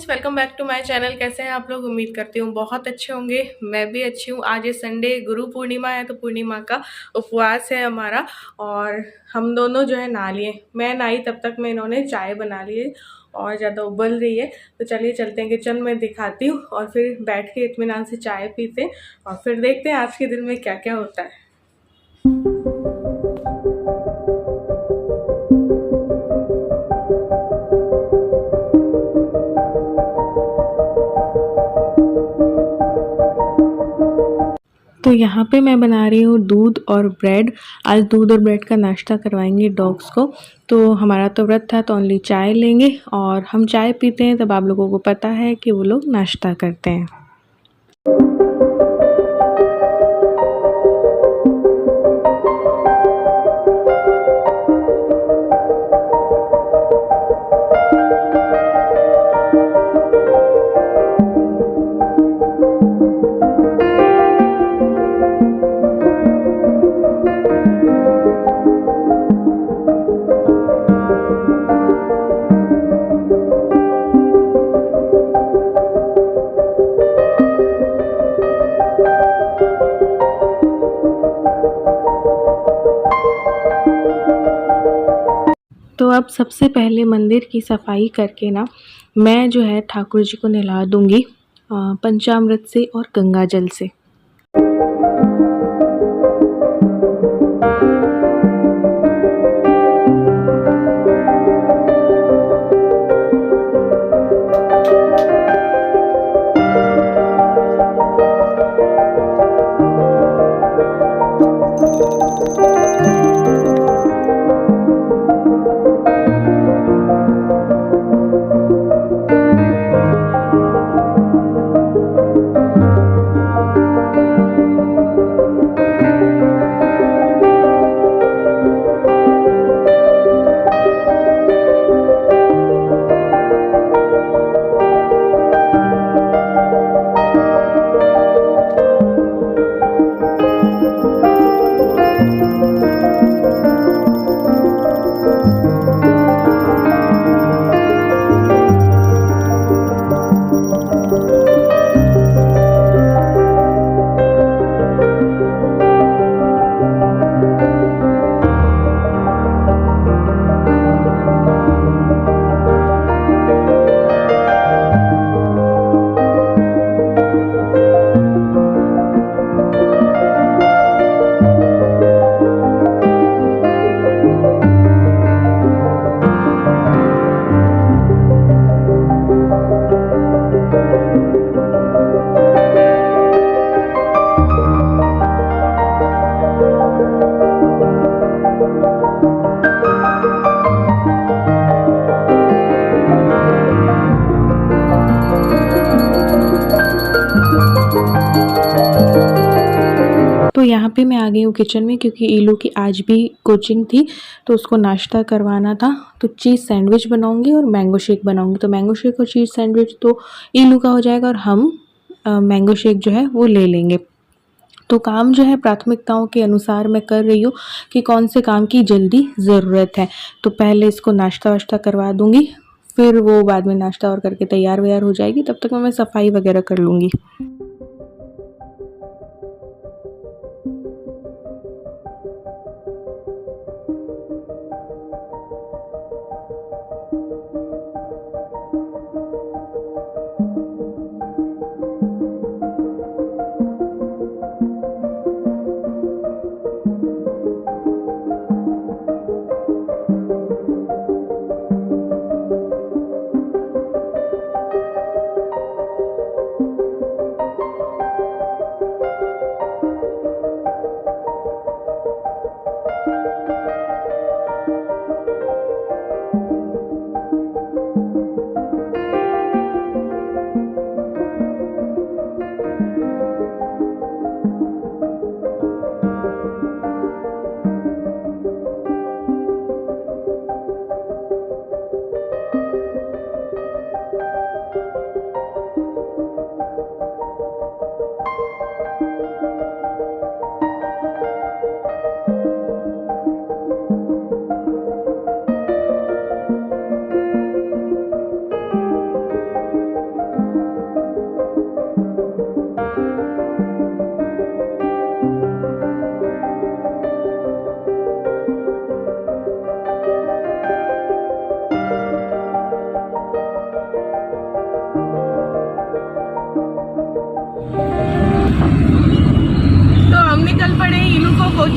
Friends, welcome back to my channel. कैसे हैं आप लोग? उम्मीद करती हूँ बहुत अच्छे होंगे। मैं भी अच्छी हूँ। आज ये संडे गुरु पूर्णिमा है, तो पूर्णिमा का उपवास है हमारा। और हम दोनों जो है नहा लिए। मैं नहाई तब तक में इन्होंने चाय बना ली है और ज़्यादा उबल रही है। तो चलिए चलते हैं किचन में, दिखाती हूँ और फिर बैठ के इत्मीनान से चाय पीते हैं और फिर देखते हैं आज के दिन में क्या क्या होता है। तो यहाँ पे मैं बना रही हूँ दूध और ब्रेड। आज दूध और ब्रेड का नाश्ता करवाएंगे डॉग्स को। तो हमारा तो व्रत था, तो ओनली चाय लेंगे और हम चाय पीते हैं, तब आप लोगों को पता है कि वो लोग नाश्ता करते हैं। तो अब सबसे पहले मंदिर की सफाई करके ना मैं जो है ठाकुर जी को नहला दूंगी पंचामृत से और गंगा जल से। तो यहाँ पे मैं आ गई हूँ किचन में, क्योंकि ईलू की आज भी कोचिंग थी, तो उसको नाश्ता करवाना था। तो चीज़ सैंडविच बनाऊंगी और मैंगो शेक बनाऊंगी। तो मैंगो शेक और चीज़ सैंडविच तो ईलू का हो जाएगा और हम मैंगो शेक जो है वो ले लेंगे। तो काम जो है प्राथमिकताओं के अनुसार मैं कर रही हूँ कि कौन से काम की जल्दी ज़रूरत है। तो पहले इसको नाश्ता वाश्ता करवा दूँगी, फिर वो बाद में नाश्ता और करके तैयार व्यार हो जाएगी। तब तक मैं सफाई वगैरह कर लूँगी।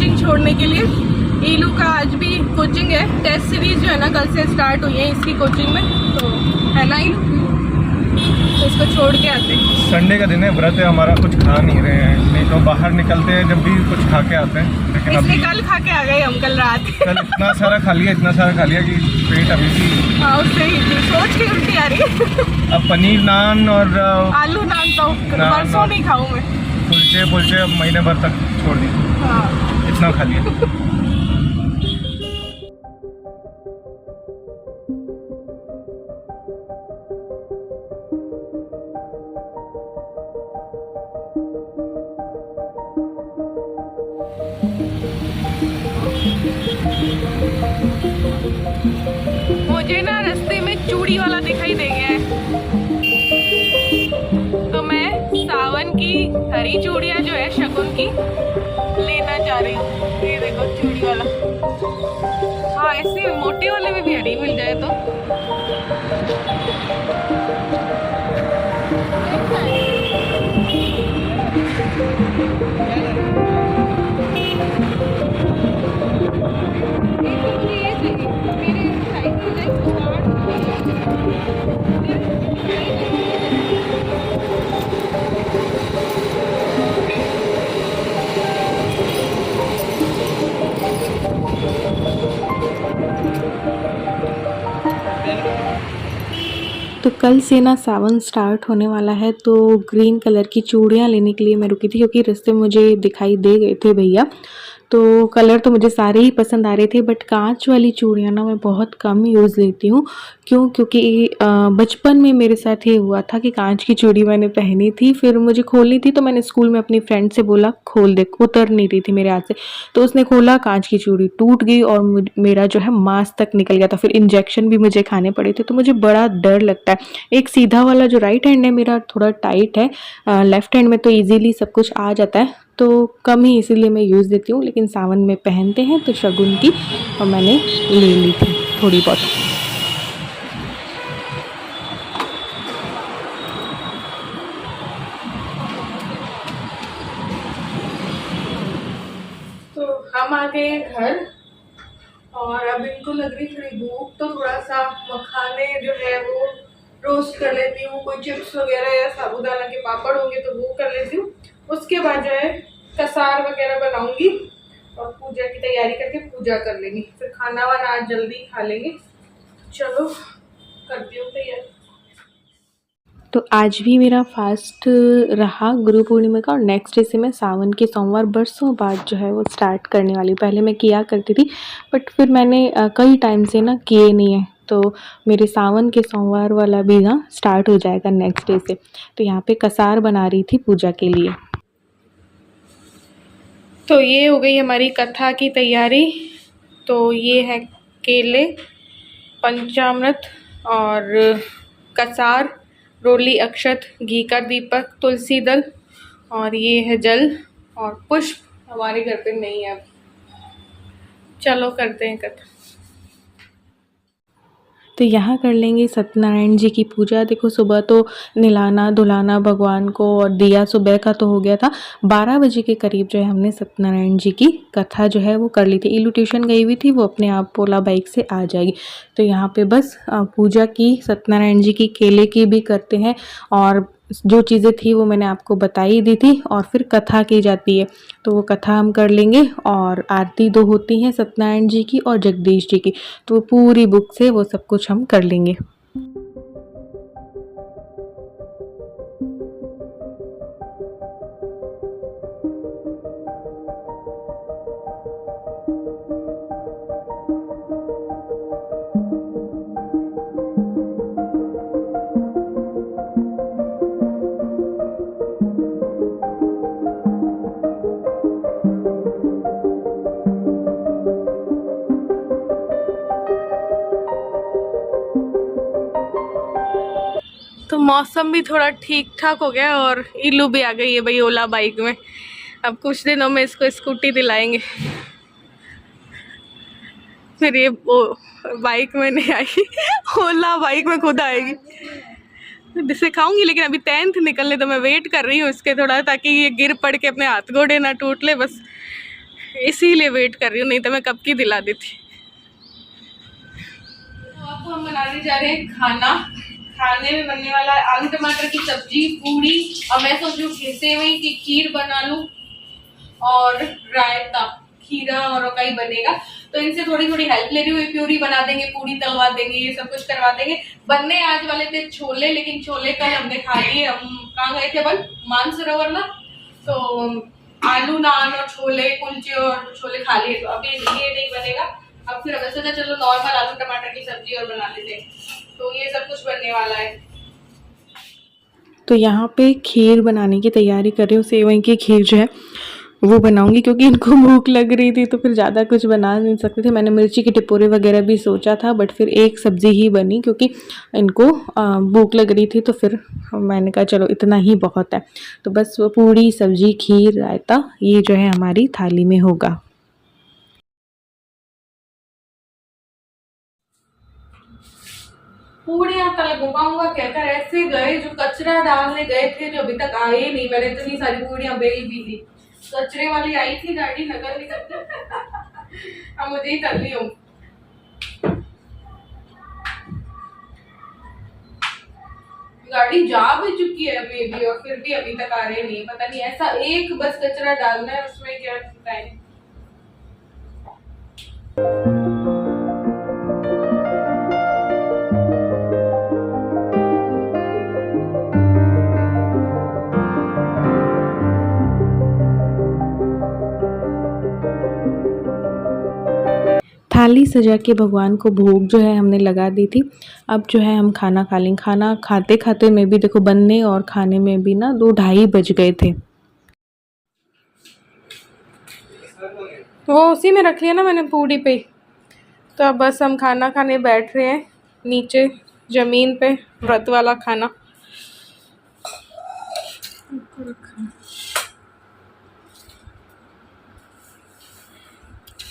कोचिंग छोड़ने के लिए। ईलू का आज भी कोचिंग है, टेस्ट सीरीज जो है ना कल से स्टार्ट हुई है इसकी कोचिंग में, तो है ना ईलू, तो इसको छोड़ के आते हैं। संडे का दिन है, व्रत है हमारा, कुछ खा नहीं रहे हैं, नहीं तो बाहर निकलते हैं जब भी कुछ खा के आते हैं। लेकिन अभी कल खा के आ गए हम, कल रात कल इतना सारा खा लिया कि पेट अभी भी, हाँ उससे ही सोच के उल्टी आ रही है। अब पनीर नान और आलू नान तो परसों नहीं खाऊं मैं, कुलचे अब महीने भर तक छोड़ दी। हाँ इतना खा लिया। मुझे ना रास्ते में चूड़ी वाला दिखाई दे गया है, तो मैं सावन की हरी चूड़ियाँ जो है शगुन की लेना चाह रही हूँ। ये देखो चूड़ी वाला, हाँ ऐसे मोटे वाले में भी हरी मिल जाए तो। तो कल से ना सावन स्टार्ट होने वाला है, तो ग्रीन कलर की चूड़ियाँ लेने के लिए मैं रुकी थी, क्योंकि रास्ते में मुझे दिखाई दे गए थे भैया। तो कलर तो मुझे सारे ही पसंद आ रहे थे, बट कांच वाली चूड़ियाँ ना मैं बहुत कम यूज़ लेती हूँ। क्योंकि बचपन में मेरे साथ ये हुआ था कि कांच की चूड़ी मैंने पहनी थी, फिर मुझे खोलनी थी, तो मैंने स्कूल में अपनी फ्रेंड से बोला खोल दे, उतर नहीं रही थी मेरे हाथ से, तो उसने खोला, कांच की चूड़ी टूट गई और मेरा जो है मांस तक निकल गया था, फिर इंजेक्शन भी मुझे खाने पड़े थे। तो मुझे बड़ा डर लगता है। एक सीधा वाला जो राइट हैंड है मेरा थोड़ा टाइट है, लेफ्ट हैंड में तो ईजीली सब कुछ आ जाता है, तो कम ही इसीलिए मैं यूज़ देती हूँ। लेकिन सावन में पहनते हैं तो शगुन की, और मैंने ले ली थी थोड़ी बहुत। तो हम आ गए घर और अब इनको लग रही थोड़ी भूख, तो थोड़ा सा मखाने जो है वो रोस्ट कर लेती हूँ। कोई चिप्स वगैरह या साबूदाना के पापड़ होंगे तो वो कर लेती हूँ। उसके बाद जो है कसार वगैरह बनाऊंगी और पूजा की तैयारी करके पूजा कर लेंगे, फिर खाना वाना आज जल्दी खा लेंगे। चलो करती हूँ तैयारी। तो आज भी मेरा फास्ट रहा गुरु पूर्णिमा का, और नेक्स्ट डे से मैं सावन के सोमवार बरसों बाद जो है वो स्टार्ट करने वाली हूँ। पहले मैं किया करती थी, बट फिर मैंने कई टाइम से ना किए नहीं है, तो मेरे सावन के सोमवार वाला भी ना स्टार्ट हो जाएगा नेक्स्ट डे से। तो यहाँ पे कसार बना रही थी पूजा के लिए। तो ये हो गई हमारी कथा की तैयारी। तो ये है केले, पंचामृत और कसार, रोली, अक्षत, घी का दीपक, तुलसी दल, और ये है जल और पुष्प हमारे घर पे नहीं है। अब चलो करते हैं कथा। तो यहाँ कर लेंगे सत्यनारायण जी की पूजा। देखो सुबह तो नहलाना धुलाना भगवान को और दिया सुबह का तो हो गया था। 12 बजे के करीब जो है हमने सत्यनारायण जी की कथा जो है वो कर ली थी। इलू ट्यूशन गई हुई थी, वो अपने आप ओला बाइक से आ जाएगी। तो यहाँ पे बस पूजा की, सत्यनारायण जी की, केले की भी करते हैं, और जो चीज़ें थी वो मैंने आपको बताई दी थी, और फिर कथा की जाती है तो वो कथा हम कर लेंगे। और आरती 2 होती हैं सत्यनारायण जी की और जगदीश जी की, तो पूरी बुक से वो सब कुछ हम कर लेंगे। तो मौसम भी थोड़ा ठीक ठाक हो गया और इलू भी आ गई है भाई ओला बाइक में। अब कुछ दिनों में इसको स्कूटी दिलाएंगे, फिर ये वो बाइक में नहीं आएगी, ओला बाइक में खुद आएगी। सिखाऊंगी, लेकिन अभी 10th निकलने तो मैं वेट कर रही हूँ इसके थोड़ा, ताकि ये गिर पड़ के अपने हाथ गोड़े ना टूट ले, बस इसीलिए वेट कर रही हूँ, नहीं तो मैं कब की दिला देती। तो आपको हम बनाने जा रहे हैं खाना। खाने में बनने वाला है आलू टमाटर की सब्जी, पूरी, और मैं सोच रही हूँ सेवई की खीर बना लूँ और रायता, खीरा और कई बनेगा। तो इनसे थोड़ी थोड़ी हेल्प ले रही हूँ। प्यूरी बना देंगे, पूरी तलवा देंगे, ये सब कुछ करवा देंगे। बनने आज वाले थे छोले, लेकिन छोले कल हमने खा लिए। हम कहाँ गए थे बल, मानसरोवर ना, तो आलू नान और छोले कुलचे और छोले खा लिए, तो अभी ये नहीं बनेगा। अब फिर वैसे तो चलो नॉर्मल आलू टमाटर की सब्जी और बना लेते हैं। तो ये सब कुछ बनने वाला है। तो यहाँ पे खीर बनाने की तैयारी कर रही हूँ। सेवई की खीर जो है वो बनाऊंगी, क्योंकि इनको भूख लग रही थी तो फिर ज़्यादा कुछ बना नहीं सकते थे। मैंने मिर्ची के टिपोरे वगैरह भी सोचा था, बट फिर एक सब्ज़ी ही बनी, क्योंकि इनको भूख लग रही थी। तो फिर मैंने कहा चलो इतना ही बहुत है। तो बस वो पूड़ी, सब्जी, खीर, रायता, ये जो है हमारी थाली में होगा। पूड़ियाँ कल घुमाऊंगा कहकर ऐसे गए, जो कचरा डालने गए थे, जो अभी तक आए नहीं। मैंने इतनी सारी पूड़ियाँ बेल भी दी। कचरे वाली आई थी गाड़ी नगर निगम, अब मुझे ही तलनी हो। गाड़ी जा भी चुकी है अभी भी, और फिर भी अभी तक आ रहे नहीं। पता नहीं, ऐसा एक बस कचरा डालना है, उसमें क्या टाइम। थाली सजा के भगवान को भोग जो है हमने लगा दी थी। अब जो है हम खाना खा लेंगे। खाना खाते खाते में भी देखो, बनने और खाने में भी ना 2 ढाई बज गए थे। वो उसी में रख लिया ना मैंने, पूड़ी पे। तो अब बस हम खाना खाने बैठ रहे हैं नीचे ज़मीन पे, व्रत वाला खाना।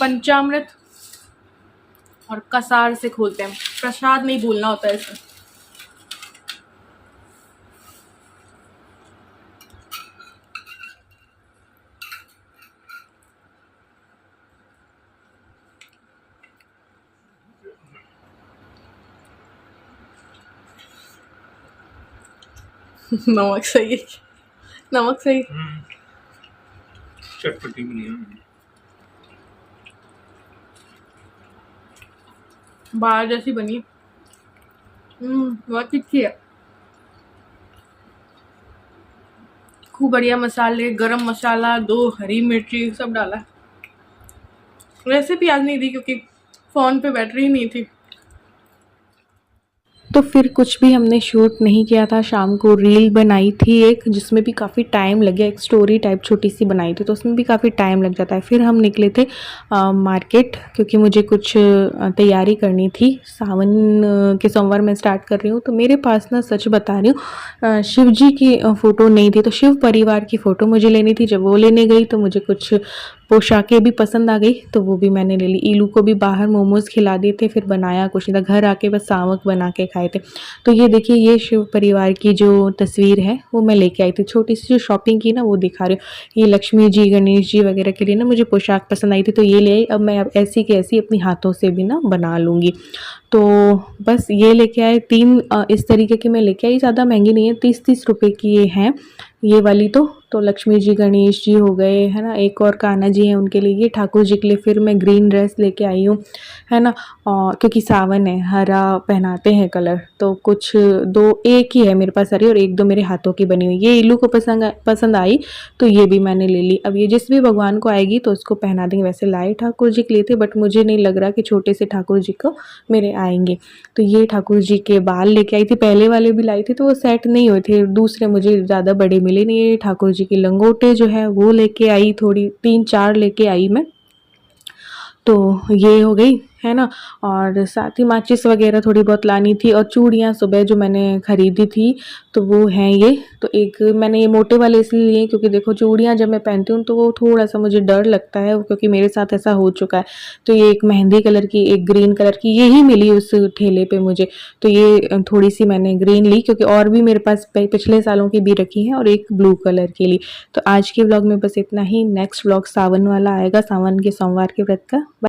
पंचामृत और कसार से खोलते हैं। प्रसाद नहीं भूलना होता है इसमें। नमक सही है, नमक सही। चटपटी भी नहीं है, बाहर जैसी बनी। बहुत अच्छी है। खूब बढ़िया मसाले, गरम मसाला, 2 हरी मिर्ची सब डाला। वैसे प्याज नहीं दी क्योंकि फ़ोन पे बैटरी नहीं थी। तो फिर कुछ भी हमने शूट नहीं किया था। शाम को रील बनाई थी एक, जिसमें भी काफ़ी टाइम लग गया। एक स्टोरी टाइप छोटी सी बनाई थी, तो उसमें भी काफ़ी टाइम लग जाता है। फिर हम निकले थे मार्केट, क्योंकि मुझे कुछ तैयारी करनी थी। सावन के सोमवार में स्टार्ट कर रही हूँ। तो मेरे पास ना, सच बता रही हूँ, शिव जी की फ़ोटो नहीं थी, तो शिव परिवार की फ़ोटो मुझे लेनी थी। जब वो लेने गई तो मुझे कुछ पोशाकें भी पसंद आ गई, तो वो भी मैंने ले ली। ईलू को भी बाहर मोमोज़ खिला दिए थे, फिर बनाया कुछ नहीं था। घर आके बस सावक बना के खाए थे। तो ये देखिए, ये शिव परिवार की जो तस्वीर है वो मैं लेके आई थी। छोटी सी जो शॉपिंग की ना, वो दिखा रही हूँ। ये लक्ष्मी जी, गणेश जी वगैरह के लिए ना मुझे पोशाक पसंद आई थी, तो ये ले आई। अब मैं ऐसी की ऐसी अपनी हाथों से भी ना बना लूँगी। तो बस ये लेके आए 3 इस तरीके की मैं लेके आई। ज़्यादा महंगी नहीं है, 30-30 रुपए की ये हैं, ये वाली। तो लक्ष्मी जी, गणेश जी हो गए, है ना। एक और कान्हा जी हैं, उनके लिए। ये ठाकुर जी के लिए फिर मैं ग्रीन ड्रेस लेके आई हूँ, है ना। क्योंकि सावन है, हरा पहनाते हैं कलर। तो कुछ 2, एक ही है मेरे पास हरी, और 1-2 मेरे हाथों की बनी हुई। ये इल्लू को पसंद आई, तो ये भी मैंने ले ली। अब ये जिस भी भगवान को आएगी तो उसको पहना देंगे। वैसे लाए ठाकुर जी के लिए थे, बट मुझे नहीं लग रहा कि छोटे से ठाकुर जी को मेरे आएंगे। तो ये ठाकुर जी के बाल लेके आई थी। पहले वाले भी लाई थी, तो वो सेट नहीं हुए थे, दूसरे मुझे ज़्यादा बड़े मिले नहीं। ये ठाकुर जी की लंगोटे जो है वो लेके आई, थोड़ी 3-4 लेके आई मैं। तो ये हो गई। है ना। और साथ ही माचिस वगैरह थोड़ी बहुत लानी थी और चूड़ियाँ सुबह जो मैंने खरीदी थी तो वो हैं ये। तो एक मैंने ये मोटे वाले इसलिए लिए क्योंकि देखो चूड़ियाँ जब मैं पहनती हूँ तो वो थोड़ा-सा मुझे डर लगता है क्योंकि मेरे साथ ऐसा हो चुका है। तो ये एक मेहंदी कलर की, एक ग्रीन कलर की यही मिली उस ठेले पे मुझे। तो ये थोड़ी-सी मैंने ग्रीन ली क्योंकि और भी मेरे पास पिछले सालों की भी रखी हैं और एक ब्लू कलर की ली। तो आज के व्लॉग में बस इतना ही। नेक्स्ट व्लॉग सावन वाला आएगा, सावन के सोमवार के व्रत का।